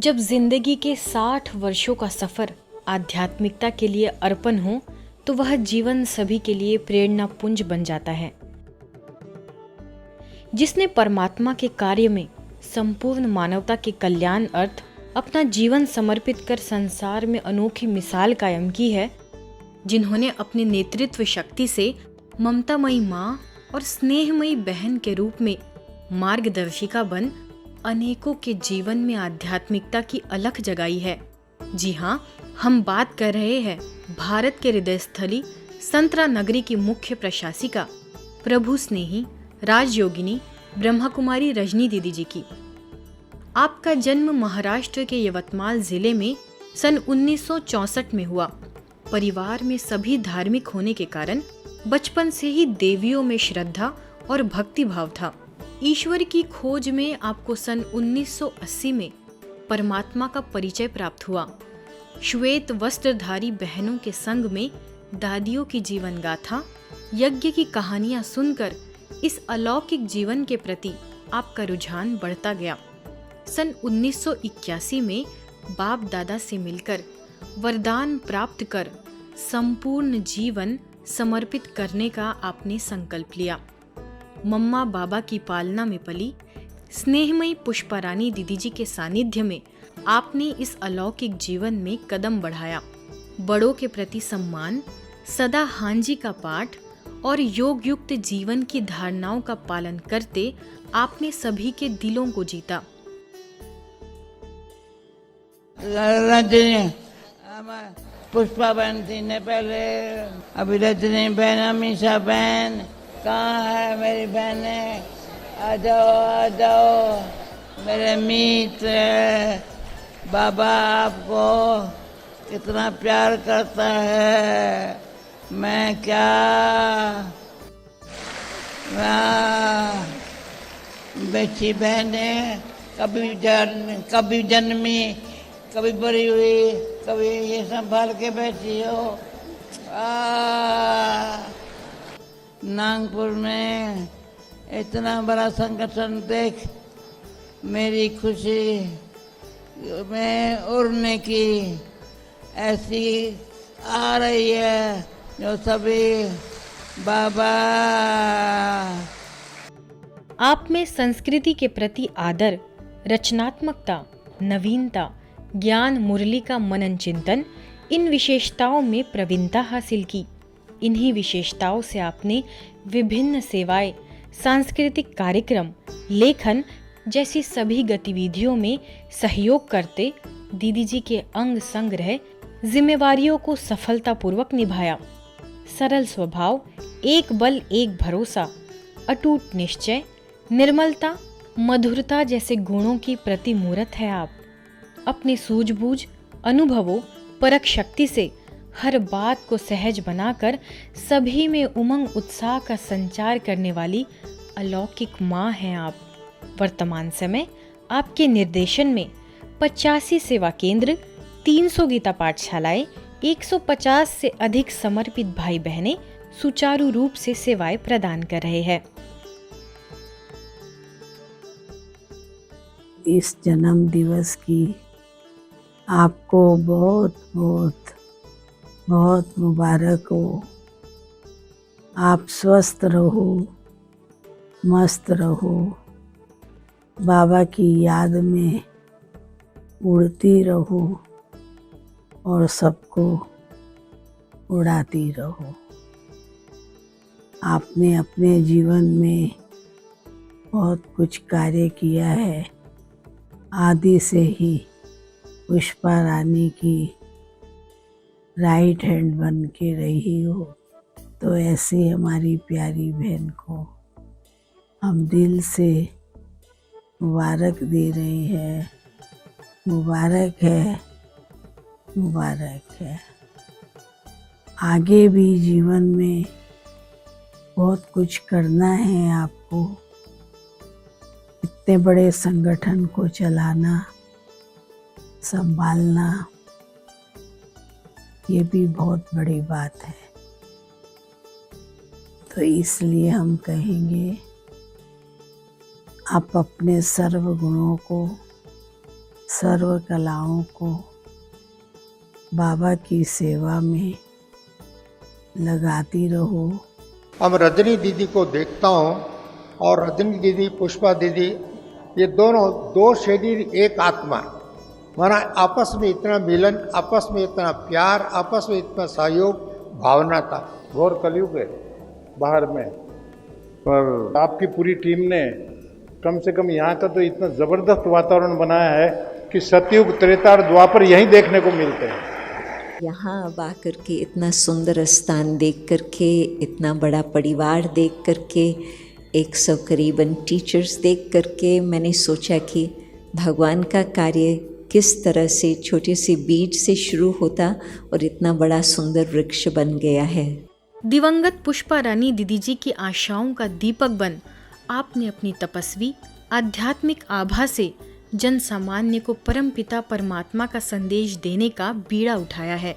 जब जिंदगी के 60 वर्षों का सफर आध्यात्मिकता के लिए अर्पण हो तो वह जीवन सभी के लिए प्रेरणा पुंज बन जाता है। जिसने परमात्मा के कार्य में संपूर्ण मानवता के कल्याण अर्थ अपना जीवन समर्पित कर संसार में अनोखी मिसाल कायम की है, जिन्होंने अपने नेतृत्व शक्ति से ममतामयी माँ और स्नेहमयी बहन के रूप में मार्गदर्शिका बन अनेकों के जीवन में आध्यात्मिकता की अलख जगाई है। जी हाँ, हम बात कर रहे हैं भारत के हृदय स्थली संतरा नगरी की मुख्य प्रशासिका प्रभु स्नेही राजयोगिनी ब्रह्मा कुमारी रजनी दीदी जी की। आपका जन्म महाराष्ट्र के यवतमाल जिले में सन 1964 में हुआ। परिवार में सभी धार्मिक होने के कारण बचपन से ही देवियों में श्रद्धा और भक्ति भाव था। ईश्वर की खोज में आपको सन 1980 में परमात्मा का परिचय प्राप्त हुआ। श्वेत वस्त्रधारी बहनों के संग में दादियों की जीवन गाथा, यज्ञ की कहानियां सुनकर इस अलौकिक जीवन के प्रति आपका रुझान बढ़ता गया। सन 1981 में बाप दादा से मिलकर वरदान प्राप्त कर संपूर्ण जीवन समर्पित करने का आपने संकल्प लिया। मम्मा बाबा की पालना में पली स्नेहमयी पुष्पारानी दीदी जी के सानिध्य में आपने इस अलौकिक जीवन में कदम बढ़ाया। बड़ों के प्रति सम्मान, सदा हांजी का पाठ और योग युक्त जीवन की धारणाओं का पालन करते आपने सभी के दिलों को जीता। रजनी पुष्पा बहन थी ने पहले, अभी रजनी बहन, अमीषा बहन कहाँ है मेरी बहनें? आ जाओ मेरे मित्र। बाबा आपको कितना प्यार करता है, मैं क्या बेटी बहनें कभी जन्मी, कभी बड़ी हुई, कभी ये संभाल के बैठी हो। नागपुर में इतना बड़ा संगठन देख मेरी खुशी में उड़ने की ऐसी आ रही है जो सभी बाबा। आप में संस्कृति के प्रति आदर, रचनात्मकता, नवीनता, ज्ञान मुरली का मनन चिंतन, इन विशेषताओं में प्रवीणता हासिल की। इन्हीं विशेषताओं से आपने विभिन्न सेवाएं, सांस्कृतिक कार्यक्रम, लेखन जैसी सभी गतिविधियों में सहयोग करते दीदी जी के अंग संग रह जिम्मेवारियों को सफलतापूर्वक निभाया। सरल स्वभाव, एक बल एक भरोसा, अटूट निश्चय, निर्मलता, मधुरता जैसे गुणों की प्रतिमूर्त है आप। अपनी सूझबूझ, अनुभवों, परख शक्ति से हर बात को सहज बनाकर सभी में उमंग उत्साह का संचार करने वाली अलौकिक माँ हैं आप। वर्तमान समय आपके निर्देशन में 85 सेवा केंद्र, 300 गीता पाठशालाएं, 150 से अधिक समर्पित भाई बहनें सुचारू रूप से सेवाएं प्रदान कर रहे हैं। इस जन्म दिवस की आपको बहुत बहुत बहुत मुबारक हो। आप स्वस्थ रहो, मस्त रहो, बाबा की याद में उड़ती रहो और सबको उड़ाती रहो। आपने अपने जीवन में बहुत कुछ कार्य किया है। आदि से ही पुष्पा रानी की राइट हैंड बन के रही हो, तो ऐसी हमारी प्यारी बहन को हम दिल से मुबारक दे रहे हैं। मुबारक है, मुबारक है। आगे भी जीवन में बहुत कुछ करना है आपको। इतने बड़े संगठन को चलाना, संभालना, ये भी बहुत बड़ी बात है। तो इसलिए हम कहेंगे आप अपने सर्व गुणों को सर्व कलाओं को बाबा की सेवा में लगाती रहो। अब रजनी दीदी को देखता हूँ और रजनी दीदी, पुष्पा दीदी, ये दोनों दो शरीर एक आत्मा, माना आपस में इतना मिलन, आपस में इतना प्यार, आपस में इतना सहयोग भावना था। घोर कलयुग है बाहर में, पर आपकी पूरी टीम ने कम से कम यहाँ का तो इतना ज़बरदस्त वातावरण बनाया है कि सतयुग, त्रेता और द्वापर यहीं देखने को मिलते हैं। यहाँ अब आकर के इतना सुंदर स्थान देख करके, इतना बड़ा परिवार देख करके, 100 करीबन टीचर्स देख करके मैंने सोचा कि भगवान का कार्य किस तरह से छोटे से बीज से शुरू होता और इतना बड़ा सुंदर वृक्ष बन गया है। दिवंगत पुष्पा रानी दीदी जी की आशाओं का दीपक बन आपने अपनी तपस्वी आध्यात्मिक आभा से जन सामान्य को परमपिता परमात्मा का संदेश देने का बीड़ा उठाया है।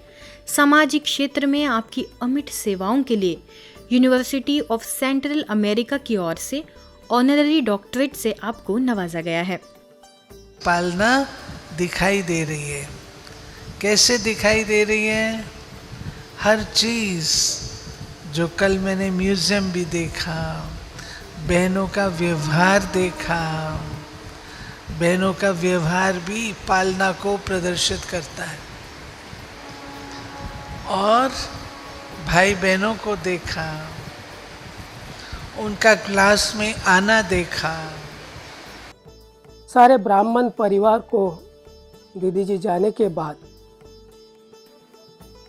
सामाजिक क्षेत्र में आपकी अमिट सेवाओं के लिए यूनिवर्सिटी ऑफ सेंट्रल अमेरिका की ओर से ऑनररी डॉक्टरेट से आपको नवाजा गया है। पालना दिखाई दे रही है। कैसे दिखाई दे रही है? हर चीज़ जो कल मैंने म्यूज़ियम भी देखा, बहनों का व्यवहार देखा, बहनों का व्यवहार भी पालना को प्रदर्शित करता है। और भाई बहनों को देखा, उनका क्लास में आना देखा। सारे ब्राह्मण परिवार को दीदी जी जाने के बाद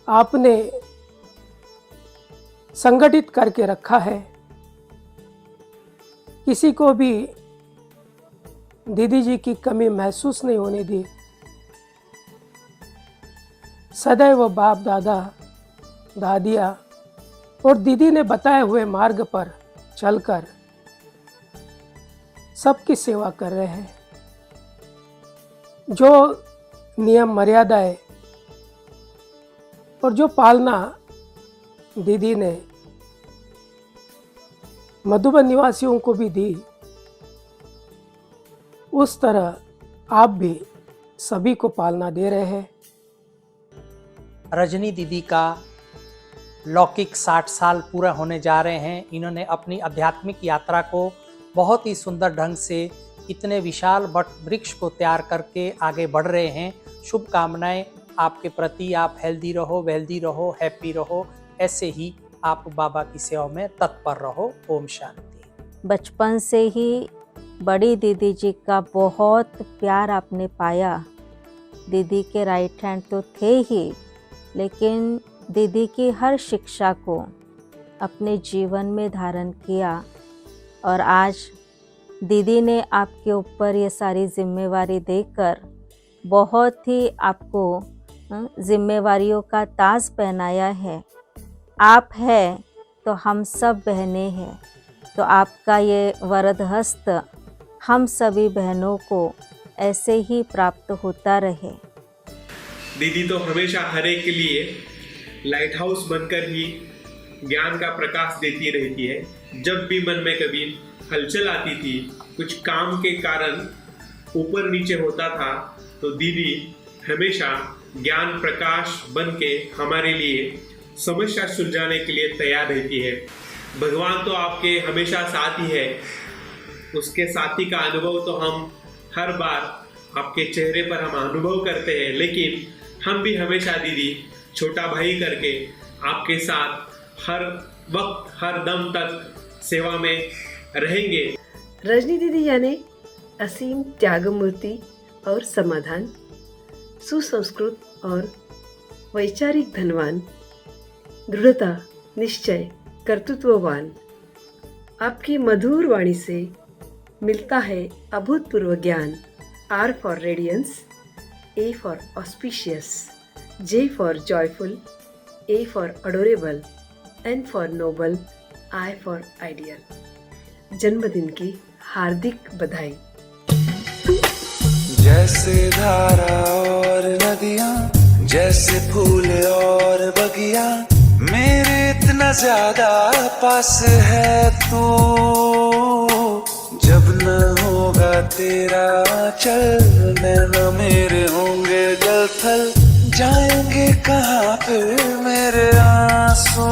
आपने संगठित करके रखा है। किसी को भी दीदी जी की कमी महसूस नहीं होने दी। सदैव बाप दादा दादिया और दीदी ने बताए हुए मार्ग पर चलकर सबकी सेवा कर रहे हैं। जो नियम मर्यादाएं और जो पालना दीदी ने मधुबन निवासियों को भी दी, उस तरह आप भी सभी को पालना दे रहे हैं। रजनी दीदी का लौकिक 60 साल पूरा होने जा रहे हैं। इन्होंने अपनी आध्यात्मिक यात्रा को बहुत ही सुंदर ढंग से इतने विशाल वट वृक्ष को तैयार करके आगे बढ़ रहे हैं। शुभकामनाएं आपके प्रति। आप हेल्दी रहो, वेल्दी रहो, हैप्पी रहो, ऐसे ही आप बाबा की सेवा में तत्पर रहो। ओम शांति। बचपन से ही बड़ी दीदी जी का बहुत प्यार आपने पाया। दीदी के राइट हैंड तो थे ही, लेकिन दीदी की हर शिक्षा को अपने जीवन में धारण किया और आज दीदी ने आपके ऊपर ये सारी जिम्मेवारी देकर बहुत ही आपको जिम्मेवारियों का ताज पहनाया है। आप हैं तो हम सब बहनें हैं, तो आपका ये वरद हस्त हम सभी बहनों को ऐसे ही प्राप्त होता रहे। दीदी तो हमेशा हर एक के लिए लाइट हाउस बनकर ही ज्ञान का प्रकाश देती रहती है। जब भी मन में कभी हलचल आती थी, कुछ काम के कारण ऊपर नीचे होता था, तो दीदी हमेशा ज्ञान प्रकाश बन के हमारे लिए समस्या सुलझाने के लिए तैयार रहती है। भगवान तो आपके हमेशा साथ ही है, उसके साथी का अनुभव तो हम हर बार आपके चेहरे पर हम अनुभव करते हैं, लेकिन हम भी हमेशा दीदी छोटा भाई करके आपके साथ हर वक्त हर दम तक सेवा में रहेंगे। रजनी दीदी यानी असीम त्यागमूर्ति और समाधान, सुसंस्कृत और वैचारिक धनवान, दृढ़ता, निश्चय, कर्तृत्ववान। आपकी मधुर वाणी से मिलता है अभूतपूर्व ज्ञान। R for radiance, A for auspicious, J for joyful, A for adorable, N for noble, I for ideal. जन्मदिन की हार्दिक बधाई। जैसे धारा और नदियाँ, जैसे फूल और बगिया, मेरे इतना ज्यादा पास है तू। जब न हो होगा तेरा चल, नैना मेरे होंगे जल थल, जाएंगे कहाँ फिर मेरे आंसू।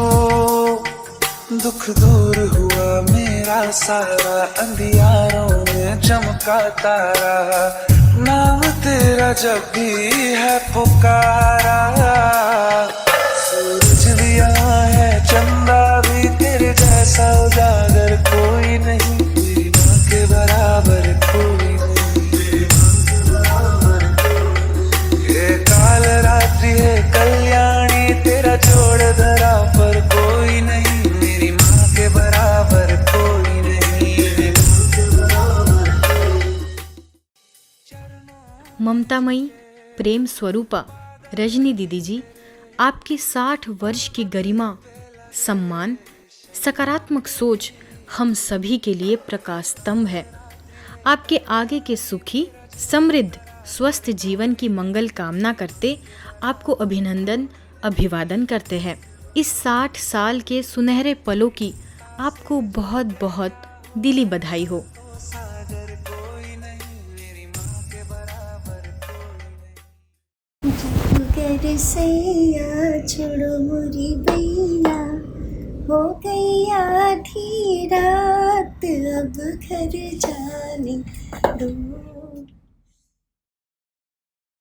दुख दूर हुआ मेरा सारा, अंधियारों में चमका तारा, नाम तेरा जब भी है पुकारा। सूरज भी यहाँ है, चंदा भी, तेरे जैसा उजागर कोई नहीं, मेरी माँ के बराबर कोई नहीं। ये काल रात्रि है कल्याणी, तेरा जोड़ धरा पर कोई नहीं, मेरी माँ के बराबर कोई नहीं। ममतामयी प्रेम स्वरूपा रजनी दीदी जी, आपकी 60 वर्ष की गरिमा, सम्मान, सकारात्मक सोच हम सभी के लिए प्रकाश स्तंभ है। आपके आगे के सुखी, समृद्ध, स्वस्थ जीवन की मंगल कामना करते आपको अभिनंदन, अभिवादन करते हैं। इस 60 साल के सुनहरे पलों की आपको बहुत बहुत दिली बधाई हो। कर सैया छोड़ो मोरी बैया, हो गई आधी रात अब घर जाने दो।